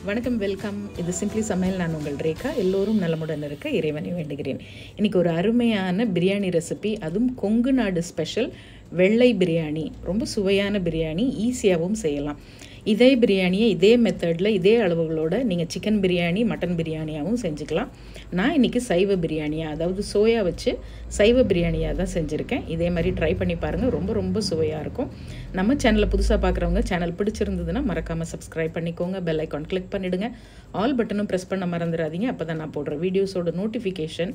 வணக்கம், வெல்கம். இது சிம்பிளி சமையல். நான் உங்கள் ரேகா. எல்லோரும் நலமுடன் இருக்க இறைவனை வேண்டுகிறேன். இன்றைக்கி ஒரு அருமையான பிரியாணி ரெசிபி, அதுவும் கொங்கு நாடு ஸ்பெஷல் வெள்ளை பிரியாணி. ரொம்ப சுவையான பிரியாணி, ஈஸியாகவும் செய்யலாம். இதே பிரியாணியை இதே மெத்தடில் இதே அளவுகளோடு நீங்கள் சிக்கன் பிரியாணி, மட்டன் பிரியாணியாகவும் செஞ்சுக்கலாம். நான் இன்றைக்கி சைவ பிரியாணியாக, அதாவது சோயா வச்சு சைவ பிரியாணியாக தான் செஞ்சுருக்கேன். இதே மாதிரி ட்ரை பண்ணி பாருங்கள், ரொம்ப ரொம்ப சுவையாக இருக்கும். நம்ம சேனலை புதுசாக பார்க்குறவங்க, சேனல் பிடிச்சிருந்ததுன்னா மறக்காமல் சப்ஸ்கிரைப் பண்ணிக்கோங்க, பெல் ஐக்கான் கிளிக் பண்ணிவிடுங்க, ஆல் பட்டனும் ப்ரெஸ் பண்ண மறந்துடாதீங்க. அப்போ தான் நான் போடுற வீடியோஸோட நோட்டிஃபிகேஷன்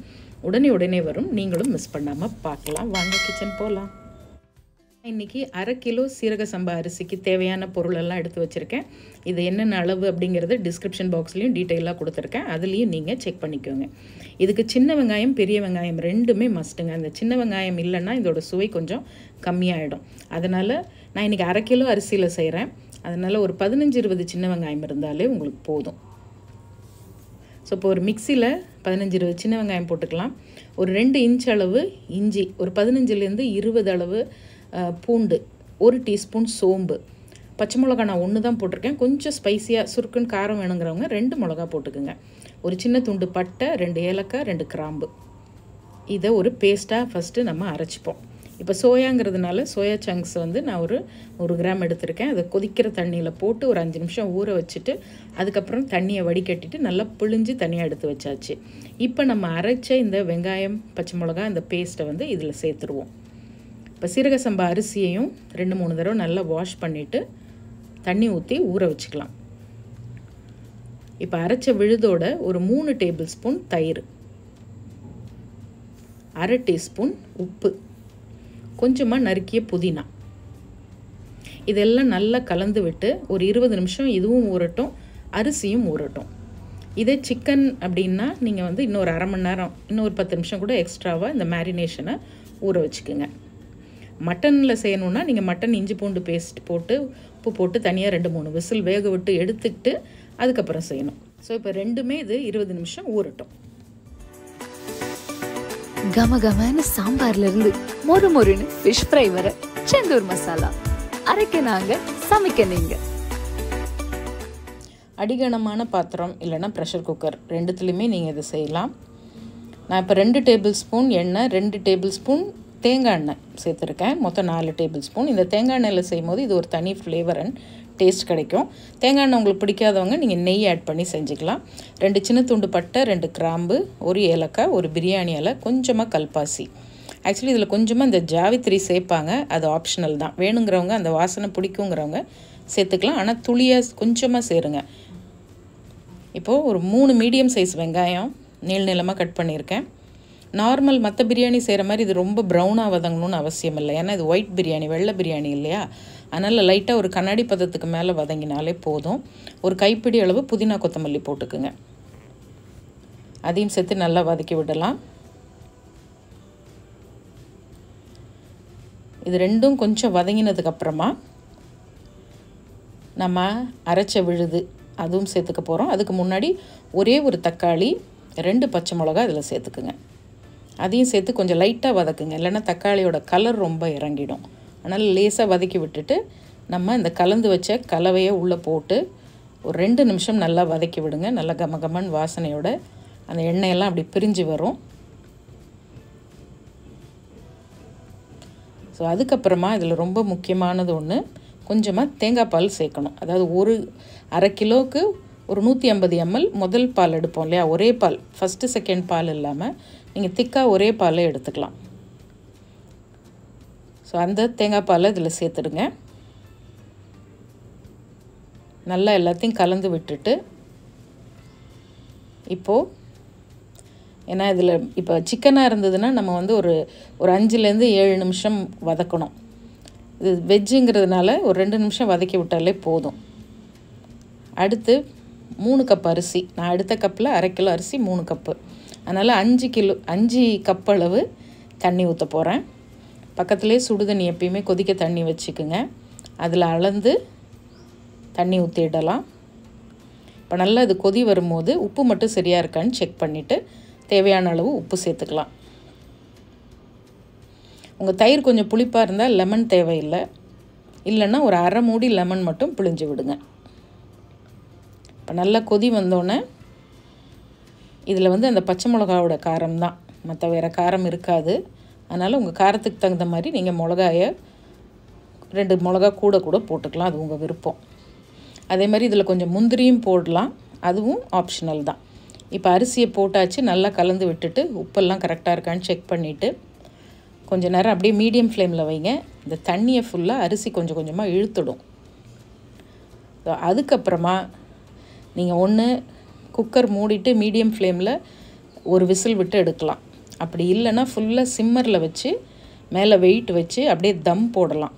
உடனே வரும். நீங்களும் மிஸ் பண்ணாமல் பார்க்கலாம். வாங்க கிச்சன் போகலாம். இன்றைக்கி 1/2 கிலோ சீரக சம்பா அரிசிக்கு தேவையான பொருளெல்லாம் எடுத்து வச்சுருக்கேன். இது என்னென்ன அளவு அப்படிங்கிறது டிஸ்கிரிப்ஷன் பாக்ஸ்லேயும் டீட்டெயிலாக கொடுத்துருக்கேன். அதுலேயும் நீங்கள் செக் பண்ணிக்கோங்க. இதுக்கு சின்ன வெங்காயம், பெரிய வெங்காயம் ரெண்டுமே மஸ்ட்டுங்க. அந்த சின்ன வெங்காயம் இல்லைன்னா இதோட சுவை கொஞ்சம் கம்மியாகிடும். அதனால் நான் இன்றைக்கி 1/2 கிலோ அரிசியில் செய்கிறேன். அதனால் ஒரு 15-20 சின்ன வெங்காயம் இருந்தாலே உங்களுக்கு போதும். ஸோ இப்போ ஒரு மிக்சியில் 15-20 சின்ன வெங்காயம் போட்டுக்கலாம். ஒரு 2 இன்ச் அளவு இஞ்சி, ஒரு 15-20 அளவு பூண்டு, 1 டீஸ்பூன் சோம்பு, பச்சை மிளகா நான் 1 தான் போட்டிருக்கேன். கொஞ்சம் ஸ்பைஸியாக சுருக்குன்னு காரம் வேணுங்கிறவங்க 2 மிளகா போட்டுக்குங்க. ஒரு சின்ன துண்டு பட்டை, 2 ஏலக்காய், 2 கிராம்பு. இதை ஒரு பேஸ்ட்டாக ஃபஸ்ட்டு நம்ம அரைச்சிப்போம். இப்போ சோயாங்கிறதுனால சோயா சங்க்ஸ் நான் ஒரு 100 கிராம் எடுத்திருக்கேன். அதை கொதிக்கிற தண்ணியில் போட்டு ஒரு 5 நிமிஷம் ஊற வச்சுட்டு அதுக்கப்புறம் தண்ணியை வடிகட்டிட்டு நல்லா பிழிஞ்சு தனியாக எடுத்து வச்சாச்சு. இப்போ நம்ம அரைச்ச இந்த வெங்காயம், பச்சை மிளகா, இந்த பேஸ்ட்டை இதில் சேர்த்துருவோம். இப்போ சீரக சம்பா அரிசியையும் 2-3 தடவை நல்லா வாஷ் பண்ணிவிட்டு தண்ணி ஊற்றி ஊற வச்சுக்கலாம். இப்போ அரைச்ச விழுதோட ஒரு 3 டேபிள் ஸ்பூன் தயிர், 1/2 டீஸ்பூன் உப்பு, கொஞ்சமாக நறுக்கிய புதினா, இதெல்லாம் நல்லா கலந்து விட்டு ஒரு 20 நிமிஷம் இதுவும் ஊறட்டும், அரிசியும் ஊறட்டும். இதே சிக்கன் அப்படின்னா நீங்கள் இன்னொரு 1/2 மணி நேரம், இன்னொரு 10 நிமிஷம் கூட எக்ஸ்ட்ராவாக இந்த மேரினேஷனை ஊற வச்சுக்கோங்க. மட்டனில் செய்யணுன்னா நீங்கள் மட்டன் இஞ்சி பூண்டு பேஸ்ட் போட்டு உப்பு போட்டு தனியாக 2-3 விசில் வேக விட்டு எடுத்துக்கிட்டு அதுக்கப்புறம் செய்யணும். ஸோ இப்போ ரெண்டுமே இது 20 நிமிஷம் ஊறட்டும். கமகமான சாம்பார்லேருந்து மொறுமொறுன்னு ஃபிஷ் ஃப்ரை வர செந்தூர் மசாலா அரைக்க நாங்கள், சமைக்க நீங்கள். அடிகனமான பாத்திரம் இல்லைன்னா ப்ரெஷர் குக்கர் ரெண்டுத்துலேயுமே நீங்கள் இதை செய்யலாம். நான் இப்போ 2 டேபிள் ஸ்பூன் எண்ணெய், 2 டேபிள் ஸ்பூன் தேங்காய் எண்ணெய் சேர்த்துருக்கேன். மொத்தம் 4 டேபிள் ஸ்பூன். இந்த தேங்காய் எண்ணெயில் செய்யும்போது இது ஒரு தனி ஃப்ளேவர் அண்ட் டேஸ்ட் கிடைக்கும். தேங்காய் எண்ணெய் உங்களுக்கு பிடிக்காதவங்க நீங்கள் நெய் ஆட் பண்ணி செஞ்சுக்கலாம். 2 சின்ன துண்டு பட்டை, 2 கிராம்பு, 1 ஏலக்காய், 1 பிரியாணி இலை, கொஞ்சமாக கல்பாசி. ஆக்சுவலி இதில் கொஞ்சமாக இந்த ஜாவித்திரி சேர்ப்பாங்க, அது ஆப்ஷனல் தான். வேணுங்கிறவங்க, அந்த வாசனை பிடிக்குங்கிறவங்க சேர்த்துக்கலாம். ஆனால் துளியாக கொஞ்சமாக சேருங்க. இப்போது ஒரு 3 மீடியம் சைஸ் வெங்காயம் நீளமாக கட் பண்ணியிருக்கேன். நார்மல் மற்ற பிரியாணி செய்கிற மாதிரி இது ரொம்ப ப்ரௌனாக வதங்கணும்னு அவசியம் இல்லை. ஏன்னா இது ஒயிட் பிரியாணி, வெள்ளை பிரியாணி இல்லையா? அதனால் லைட்டாக ஒரு கண்ணாடி பதத்துக்கு மேலே வதங்கினாலே போதும். ஒரு கைப்பிடி அளவு புதினா கொத்தமல்லி போட்டுக்குங்க. அதையும் சேர்த்து நல்லா வதக்கி விடலாம். இது ரெண்டும் கொஞ்சம் வதங்கினதுக்கப்புறமா நம்ம அரைச்ச விழுது அதுவும் சேர்த்துக்க போகிறோம். அதுக்கு முன்னாடி ஒரே ஒரு தக்காளி, 2 பச்சை மிளகா இதில் சேர்த்துக்குங்க. அதையும் சேர்த்து கொஞ்சம் லைட்டாக வதக்குங்க, இல்லைன்னா தக்காளியோட கலர் ரொம்ப இறங்கிடும். அதனால் லேசாக வதக்கி விட்டுட்டு நம்ம இந்த கலந்து வச்ச கலவையை உள்ளே போட்டு ஒரு 2 நிமிஷம் நல்லா வதக்கி விடுங்க. நல்லா கமகமன் வாசனையோட அந்த எண்ணெயெல்லாம் அப்படி பிரிஞ்சு வரும். ஸோ அதுக்கப்புறமா இதில் ரொம்ப முக்கியமானது ஒன்று, கொஞ்சமாக தேங்காய் பால் சேர்க்கணும். அதாவது ஒரு 1/2 கிலோவுக்கு ஒரு 150 ml முதல் பால் எடுப்போம் இல்லையா, ஒரே பால், ஃபஸ்ட்டு செகண்ட் பால் இல்லாமல் நீங்கள் திக்காக ஒரே பாலை எடுத்துக்கலாம். ஸோ அந்த தேங்காய் பாலை இதில் சேர்த்துடுங்க. நல்லா எல்லாத்தையும் கலந்து விட்டுட்டு இப்போது, ஏன்னா இதில் இப்போ சிக்கனாக இருந்ததுன்னா நம்ம ஒரு 5-7 நிமிஷம் வதக்கணும். இது வெஜ்ஜுங்கிறதுனால ஒரு 2 நிமிஷம் வதக்கி விட்டாலே போதும். அடுத்து 3 கப் அரிசி, நான் எடுத்த கப்பில் 1/2 கிலோ அரிசி 3 கப்பு. அதனால் 5 கப் அளவு தண்ணி ஊற்ற போகிறேன். பக்கத்துலேயே சுடு தண்ணி எப்பயுமே கொதிக்க தண்ணி வச்சுக்குங்க. அதில் அளந்து தண்ணி ஊற்றிடலாம். இப்போ நல்லா இது கொதி வரும்போது உப்பு மட்டும் சரியாக இருக்கான்னு செக் பண்ணிவிட்டு தேவையான அளவு உப்பு சேர்த்துக்கலாம். உங்கள் தயிர் கொஞ்சம் புளிப்பாக இருந்தால் லெமன் தேவையில்லை, இல்லைன்னா ஒரு 1/2 மூடி லெமன் மட்டும் பிழிஞ்சு விடுங்க. நல்லா கொதி வந்தோடனே இதில் வந்து அந்த பச்சை மிளகாவோட காரம் தான், மற்ற வேறு காரம் இருக்காது. அதனால் உங்கள் காரத்துக்கு தகுந்த மாதிரி நீங்கள் மிளகாயை 2 மிளகா கூட போட்டுக்கலாம், அது உங்கள் விருப்பம். அதே மாதிரி இதில் கொஞ்சம் முந்திரியும் போடலாம், அதுவும் ஆப்ஷனல் தான். இப்போ அரிசியை போட்டாச்சு, நல்லா கலந்து விட்டுட்டு உப்பெல்லாம் கரெக்டாக இருக்கான்னு செக் பண்ணிவிட்டு கொஞ்சம் நேரம் அப்படியே மீடியம் ஃப்ளேமில் வைங்க. இந்த தண்ணியை ஃபுல்லாக அரிசி கொஞ்சம் கொஞ்சமாக இழுத்துடும். அதுக்கப்புறமா நீங்கள் ஒன்று குக்கர் மூடிட்டு மீடியம் ஃப்ளேமில் ஒரு விசில் விட்டு எடுக்கலாம். அப்படி இல்லைன்னா ஃபுல்லாக சிம்மரில் வச்சு மேலே வெயிட் வச்சு அப்படியே தம் போடலாம்.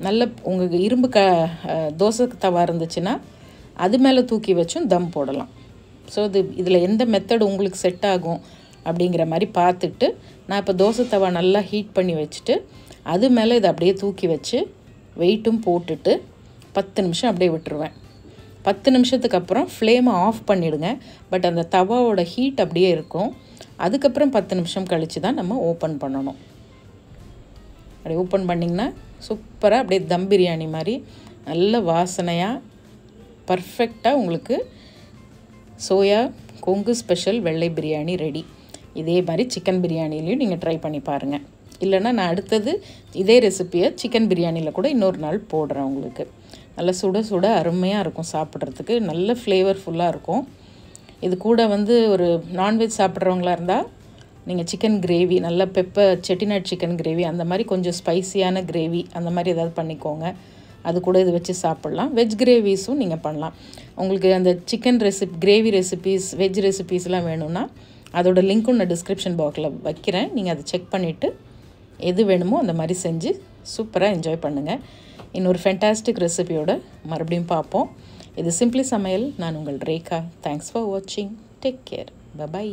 நல்ல உங்களுக்கு இரும்பு தோசை தவா இருந்துச்சுன்னா அது மேலே தூக்கி வச்சும் தம் போடலாம். ஸோ இதில் எந்த மெத்தட் உங்களுக்கு செட் ஆகும் அப்படிங்கிற மாதிரி பார்த்துட்டு, நான் இப்போ தோசை தவா நல்லா ஹீட் பண்ணி வச்சுட்டு அது மேலே இதை அப்படியே தூக்கி வச்சு வெயிட்டும் போட்டுட்டு 10 நிமிஷம் அப்படியே விட்டுருவேன். 10 நிமிஷத்துக்கு அப்புறம் ஃப்ளேமை ஆஃப் பண்ணிவிடுங்க. பட் அந்த தவாவோட ஹீட் அப்படியே இருக்கும். அதுக்கப்புறம் 10 நிமிஷம் கழித்து தான் நம்ம ஓப்பன் பண்ணணும். அப்படி ஓப்பன் பண்ணிங்கன்னா சூப்பராக அப்படியே தம் பிரியாணி மாதிரி நல்ல வாசனையாக பர்ஃபெக்டாக உங்களுக்கு சோயா கொங்கு ஸ்பெஷல் வெள்ளை பிரியாணி ரெடி. இதே மாதிரி சிக்கன் பிரியாணிலையும் நீங்கள் ட்ரை பண்ணி பாருங்கள். இல்லைன்னா நான் அடுத்தது இதே ரெசிப்பியை சிக்கன் பிரியாணியில் கூட இன்னொரு நாள் போடுறேன் உங்களுக்கு. நல்லா சுட அருமையாக இருக்கும், சாப்பிட்றதுக்கு நல்ல ஃப்ளேவர்ஃபுல்லாக இருக்கும். இது கூட வந்து ஒரு நான்வெஜ் சாப்பிட்றவங்களா இருந்தால் நீங்கள் சிக்கன் கிரேவி, நல்ல செட்டிநாட் சிக்கன் கிரேவி, அந்த மாதிரி கொஞ்சம் ஸ்பைசியான கிரேவி அந்த மாதிரி ஏதாவது பண்ணிக்கோங்க. அது கூட இது வச்சு சாப்பிட்லாம். வெஜ் கிரேவிஸும் நீங்கள் பண்ணலாம். உங்களுக்கு அந்த சிக்கன் கிரேவி ரெசிபீஸ், வெஜ் ரெசிபீஸ்லாம் வேணும்னா அதோட லிங்க்கும் நான் டிஸ்கிரிப்ஷன் பாக்ஸில் வைக்கிறேன். நீங்கள் அதை செக் பண்ணிவிட்டு எது வேணுமோ அந்த மாதிரி செஞ்சு சூப்பராக என்ஜாய் பண்ணுங்கள். இன்னொரு ஃபென்டாஸ்டிக் ரெசிபியோட மறுபடியும் பார்ப்போம். இது சிம்பிளி சமையல். நான் உங்கள் ரேகா. தேங்க்ஸ் ஃபார் வாட்சிங். Take care. பை.